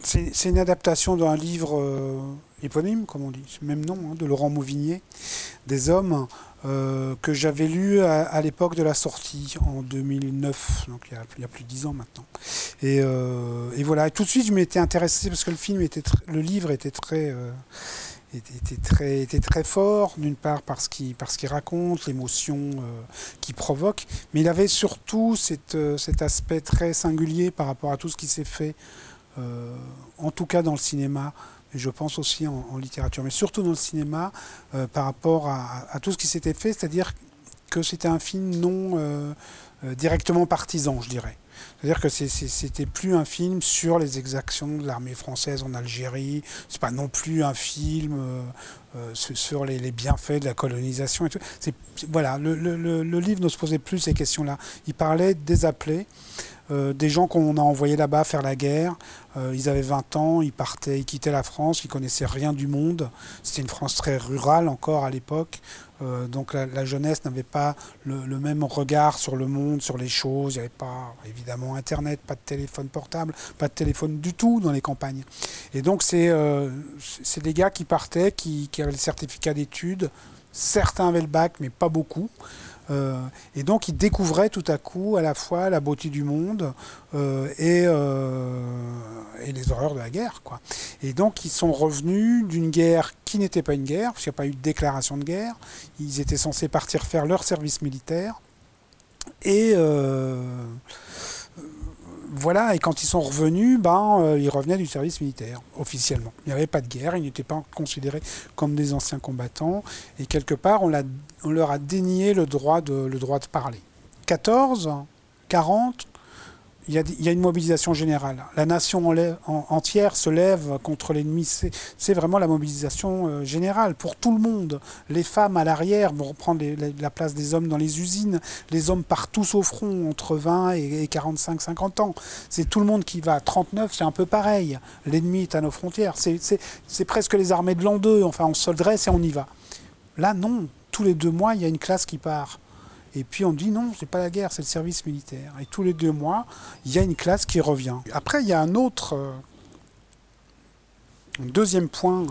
C'est une adaptation d'un livre éponyme, comme on dit, c'est le même nom, hein, de Laurent Mauvigné, Des Hommes, que j'avais lu à l'époque de la sortie, en 2009, donc il y a plus de 10 ans maintenant. Et voilà, et tout de suite je m'étais intéressé parce que le livre était très fort, d'une part parce qu'il raconte l'émotion qu'il provoque, mais il avait surtout cet aspect très singulier par rapport à tout ce qui s'est fait, en tout cas dans le cinéma, et je pense aussi en littérature, mais surtout dans le cinéma, par rapport à tout ce qui s'était fait, c'est-à-dire que c'était un film non directement partisan, je dirais. C'est-à-dire que c'était plus un film sur les exactions de l'armée française en Algérie, c'est pas non plus un film sur les bienfaits de la colonisation et tout. Voilà, le livre ne se posait plus ces questions-là. Il parlait des appelés, des gens qu'on a envoyés là-bas faire la guerre. Ils avaient 20 ans, ils partaient, ils quittaient la France, ils connaissaient rien du monde. C'était une France très rurale encore à l'époque. Donc la jeunesse n'avait pas le même regard sur le monde, sur les choses. Il n'y avait pas évidemment Internet, pas de téléphone portable, pas de téléphone du tout dans les campagnes. Et donc c'est des gars qui partaient, qui avaient le certificat d'études. Certains avaient le bac, mais pas beaucoup. Et donc ils découvraient tout à coup à la fois la beauté du monde et les horreurs de la guerre, quoi. Et donc ils sont revenus d'une guerre qui n'était pas une guerre, parce qu'il n'y a pas eu de déclaration de guerre. Ils étaient censés partir faire leur service militaire. Et voilà, et quand ils sont revenus, ils revenaient du service militaire, officiellement. Il n'y avait pas de guerre, ils n'étaient pas considérés comme des anciens combattants, et quelque part, on leur a dénié le droit de parler. 14, 40, il y a une mobilisation générale. La nation entière se lève contre l'ennemi. C'est vraiment la mobilisation générale pour tout le monde. Les femmes à l'arrière vont reprendre la place des hommes dans les usines. Les hommes partent tous au front entre 20 et 45, 50 ans. C'est tout le monde qui va. 39, c'est un peu pareil. L'ennemi est à nos frontières. C'est presque les armées de l'an 2. Enfin, on se dresse et on y va. Là, non. Tous les 2 mois, il y a une classe qui part. Et puis on dit non, c'est pas la guerre, c'est le service militaire. Et tous les 2 mois, il y a une classe qui revient. Après, il y a un deuxième point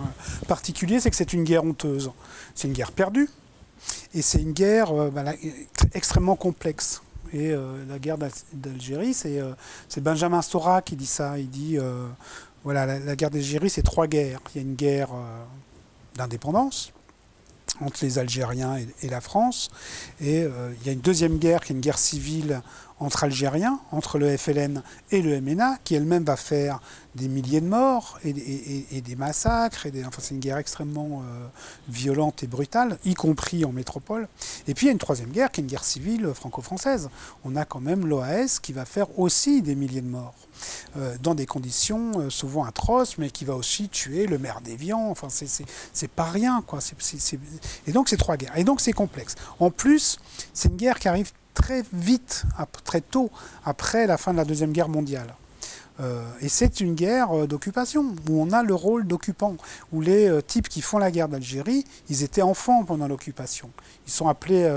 particulier, c'est que c'est une guerre honteuse. C'est une guerre perdue, et c'est une guerre extrêmement complexe. Et la guerre d'Algérie, c'est Benjamin Stora qui dit ça. Il dit, voilà, la guerre d'Algérie, c'est 3 guerres. Il y a une guerre d'indépendance entre les Algériens et la France. Et il y a une deuxième guerre qui est une guerre civile entre Algériens, entre le FLN et le MNA, qui elle-même va faire des milliers de morts et des massacres. Enfin, c'est une guerre extrêmement violente et brutale, y compris en métropole. Et puis il y a une troisième guerre qui est une guerre civile franco-française. On a quand même l'OAS qui va faire aussi des milliers de morts. Dans des conditions souvent atroces, mais qui va aussi tuer le maire d'Évian. Enfin, c'est pas rien, quoi. Et donc, c'est 3 guerres. Et donc, c'est complexe. En plus, c'est une guerre qui arrive très vite, très tôt, après la fin de la Deuxième Guerre mondiale. Et c'est une guerre d'occupation, où on a le rôle d'occupant, où les types qui font la guerre d'Algérie, ils étaient enfants pendant l'occupation. Ils sont appelés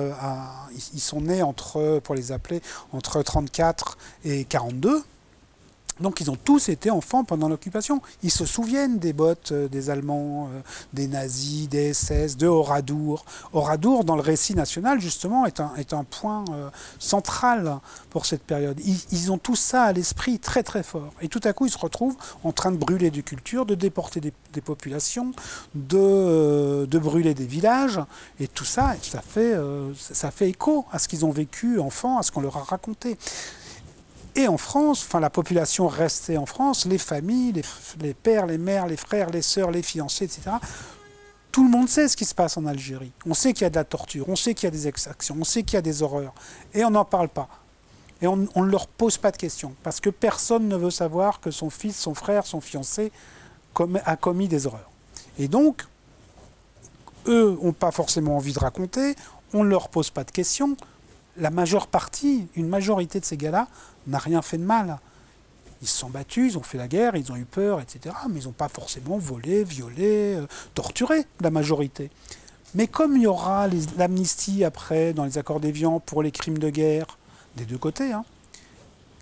ils sont nés pour les appeler, entre 34 et 42. Donc ils ont tous été enfants pendant l'occupation. Ils se souviennent des bottes des Allemands, des nazis, des SS, de Oradour. Oradour, dans le récit national, justement, est un point central pour cette période. Ils ont tout ça à l'esprit très très fort. Et tout à coup, ils se retrouvent en train de brûler des cultures, de déporter des populations, de brûler des villages. Et tout ça, ça fait écho à ce qu'ils ont vécu enfants, à ce qu'on leur a raconté. Et en France, enfin la population restait en France, les familles, les pères, les mères, les frères, les sœurs, les fiancés, etc. Tout le monde sait ce qui se passe en Algérie. On sait qu'il y a de la torture, on sait qu'il y a des exactions, on sait qu'il y a des horreurs. Et on n'en parle pas. Et on ne leur pose pas de questions. Parce que personne ne veut savoir que son fils, son frère, son fiancé a commis des horreurs. Et donc, eux n'ont pas forcément envie de raconter, on ne leur pose pas de questions. La majeure partie, une majorité de ces gars-là, n'a rien fait de mal. Ils se sont battus, ils ont fait la guerre, ils ont eu peur, etc. Mais ils n'ont pas forcément volé, violé, torturé, la majorité. Mais comme il y aura l'amnistie après, dans les accords d'Évian, pour les crimes de guerre, des 2 côtés, hein,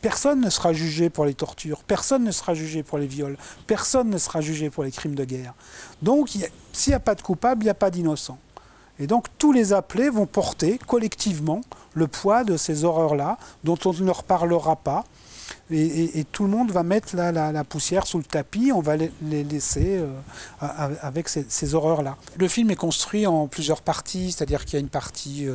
Personne ne sera jugé pour les tortures, personne ne sera jugé pour les viols, personne ne sera jugé pour les crimes de guerre. Donc s'il n'y a pas de coupable, il n'y a pas d'innocent. Et donc tous les appelés vont porter collectivement le poids de ces horreurs-là, dont on ne leur parlera pas. Et tout le monde va mettre la poussière sous le tapis, on va les laisser avec ces horreurs-là. Le film est construit en plusieurs parties, c'est-à-dire qu'il y a une partie,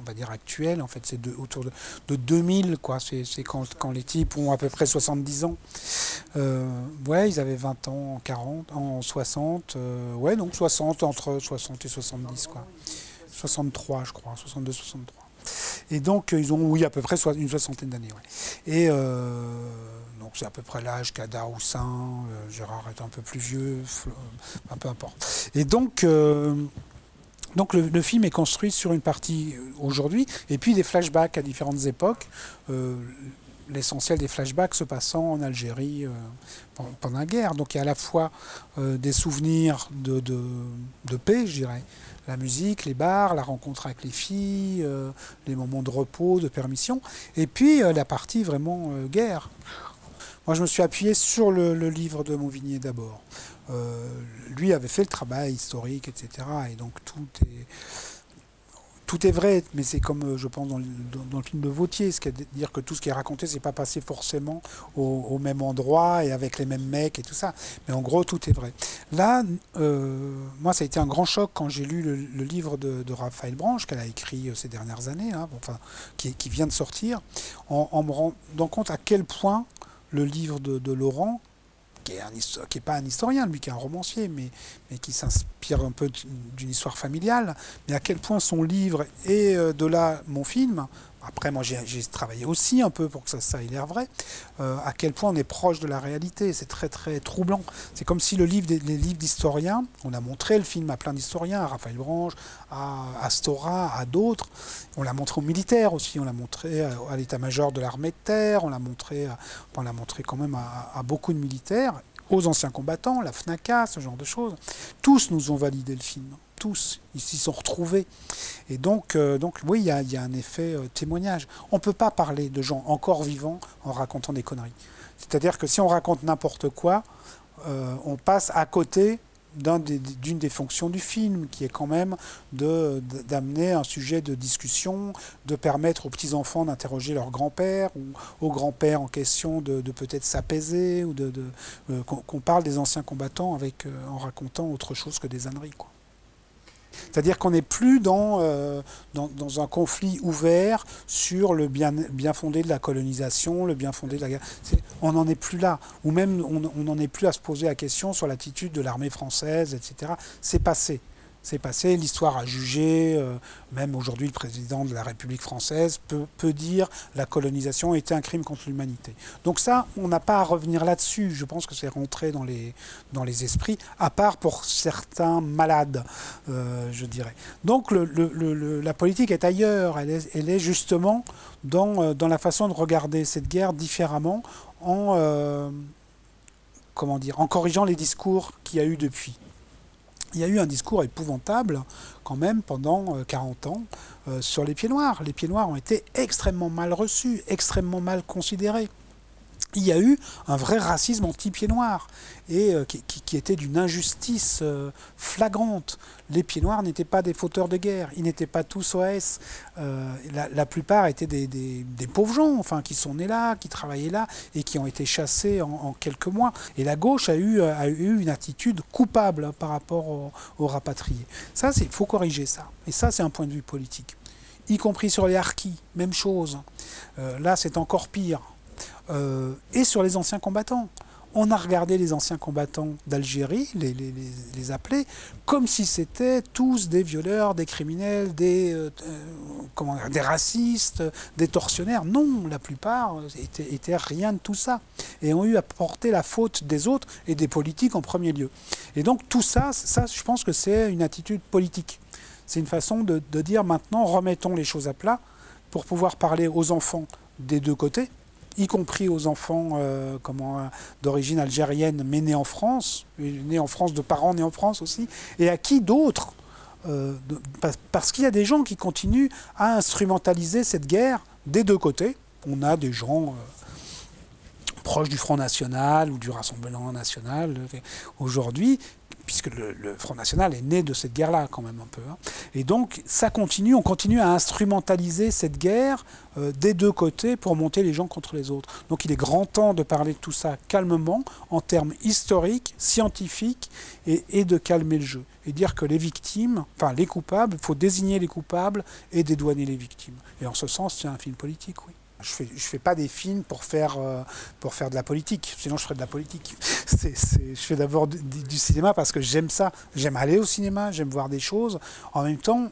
on va dire actuelle, en fait c'est autour de 2000, quoi. C'est quand les types ont à peu près 70 ans. Ouais, ils avaient 20 ans en 40, en 60, ouais, donc 60, entre 60 et 70, quoi. 63, je crois, 62, 63. Et donc, ils ont, oui, à peu près une soixantaine d'années. Ouais. Et donc, c'est à peu près l'âge qu'a Daroussin, Gérard est un peu plus vieux, peu importe. Et donc le film est construit sur une partie aujourd'hui, et puis des flashbacks à différentes époques. L'essentiel des flashbacks se passant en Algérie pendant la guerre. Donc il y a à la fois des souvenirs de paix, je dirais, la musique, les bars, la rencontre avec les filles, les moments de repos, de permission, et puis la partie vraiment guerre. Moi je me suis appuyé sur le livre de Monvigné d'abord. Lui avait fait le travail historique, etc. Et donc tout est vrai, mais c'est comme, je pense, dans le film de Vautier, c'est-à-dire que tout ce qui est raconté, c'est pas passé forcément au même endroit et avec les mêmes mecs et tout ça. Mais en gros, tout est vrai. Là, moi, ça a été un grand choc quand j'ai lu le livre de Raphaël Branche, qu'elle a écrit ces dernières années, hein, enfin, qui vient de sortir, en me rendant compte à quel point le livre de Laurent, qui n'est pas un historien, lui qui est un romancier, mais qui s'inspire un peu d'une histoire familiale, mais à quel point son livre et de là mon film, après moi j'ai travaillé aussi un peu pour que ça ait l'air vrai, à quel point on est proche de la réalité, c'est très très troublant. C'est comme si les livres d'historiens, on a montré le film à plein d'historiens, à Raphaël Branche, à Astora, à d'autres, on l'a montré aux militaires aussi, on l'a montré à l'état-major de l'armée de terre, on l'a montré quand même à beaucoup de militaires, aux anciens combattants, la FNACA, ce genre de choses. Tous nous ont validé le film, tous, ils s'y sont retrouvés. Et donc oui, il y a un effet témoignage. On ne peut pas parler de gens encore vivants en racontant des conneries. C'est-à-dire que si on raconte n'importe quoi, on passe à côté d'une des fonctions du film, qui est quand même d'amener un sujet de discussion, de permettre aux petits-enfants d'interroger leur grand-père, ou au grand-père en question de peut-être s'apaiser, ou qu'on parle des anciens combattants en racontant autre chose que des âneries, quoi. C'est-à-dire qu'on n'est plus dans un conflit ouvert sur le bien fondé de la colonisation, le bien fondé de la guerre. On n'en est plus là. Ou même, on n'en est plus à se poser la question sur l'attitude de l'armée française, etc. C'est passé. C'est passé, l'histoire a jugé, même aujourd'hui le président de la République française peut dire la colonisation était un crime contre l'humanité. Donc ça, on n'a pas à revenir là-dessus, je pense que c'est rentré dans les esprits, à part pour certains malades, je dirais. Donc la politique est ailleurs, elle est justement dans la façon de regarder cette guerre différemment, en corrigeant les discours qu'il y a eu depuis. Il y a eu un discours épouvantable, quand même, pendant 40 ans, sur les pieds noirs. Les pieds noirs ont été extrêmement mal reçus, extrêmement mal considérés. Il y a eu un vrai racisme anti-pieds noirs, et qui était d'une injustice flagrante. Les pieds noirs n'étaient pas des fauteurs de guerre, ils n'étaient pas tous OS. La plupart étaient des pauvres gens, enfin, qui sont nés là, qui travaillaient là, et qui ont été chassés en quelques mois. Et la gauche a eu une attitude coupable par rapport aux rapatriés. Ça, il faut corriger ça. Et ça, c'est un point de vue politique. Y compris sur les harkis, même chose. Là, c'est encore pire. Et sur les anciens combattants. On a regardé les anciens combattants d'Algérie, les appelés, comme si c'était tous des violeurs, des criminels, des racistes, des tortionnaires. Non, la plupart étaient rien de tout ça. Et ont eu à porter la faute des autres et des politiques en premier lieu. Et donc tout ça, je pense que c'est une attitude politique. C'est une façon de dire maintenant, remettons les choses à plat pour pouvoir parler aux enfants des deux côtés, y compris aux enfants d'origine algérienne, mais nés en France, de parents nés en France aussi, et à qui d'autres, parce qu'il y a des gens qui continuent à instrumentaliser cette guerre des deux côtés. On a des gens proche du Front National ou du Rassemblement National aujourd'hui, puisque le Front National est né de cette guerre-là quand même un peu. Hein. Et donc ça continue, on continue à instrumentaliser cette guerre des deux côtés pour monter les gens contre les autres. Donc il est grand temps de parler de tout ça calmement, en termes historiques, scientifiques, et de calmer le jeu. Et dire que les victimes, enfin les coupables, il faut désigner les coupables et dédouaner les victimes. Et en ce sens, c'est un film politique, oui. Je fais pas des films pour faire de la politique, sinon je ferais de la politique. Je fais d'abord du cinéma parce que j'aime ça, j'aime aller au cinéma, j'aime voir des choses. En même temps,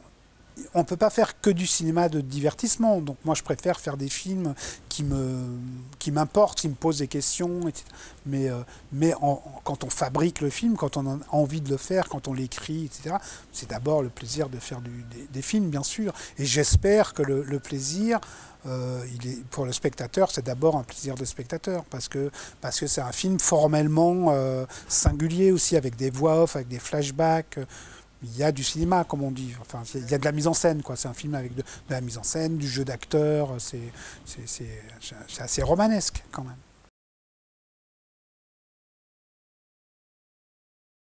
on ne peut pas faire que du cinéma de divertissement. Donc moi, je préfère faire des films qui m'importent, qui me posent des questions, etc. Mais quand on fabrique le film, quand on a envie de le faire, quand on l'écrit, etc., c'est d'abord le plaisir de faire des films, bien sûr. Et j'espère que le plaisir, pour le spectateur, c'est d'abord un plaisir de spectateur, parce que c'est un film formellement singulier aussi, avec des voix off, avec des flashbacks. Il y a du cinéma, comme on dit. Enfin, il y a de la mise en scène, quoi. C'est un film avec de la mise en scène, du jeu d'acteurs. C'est assez romanesque, quand même.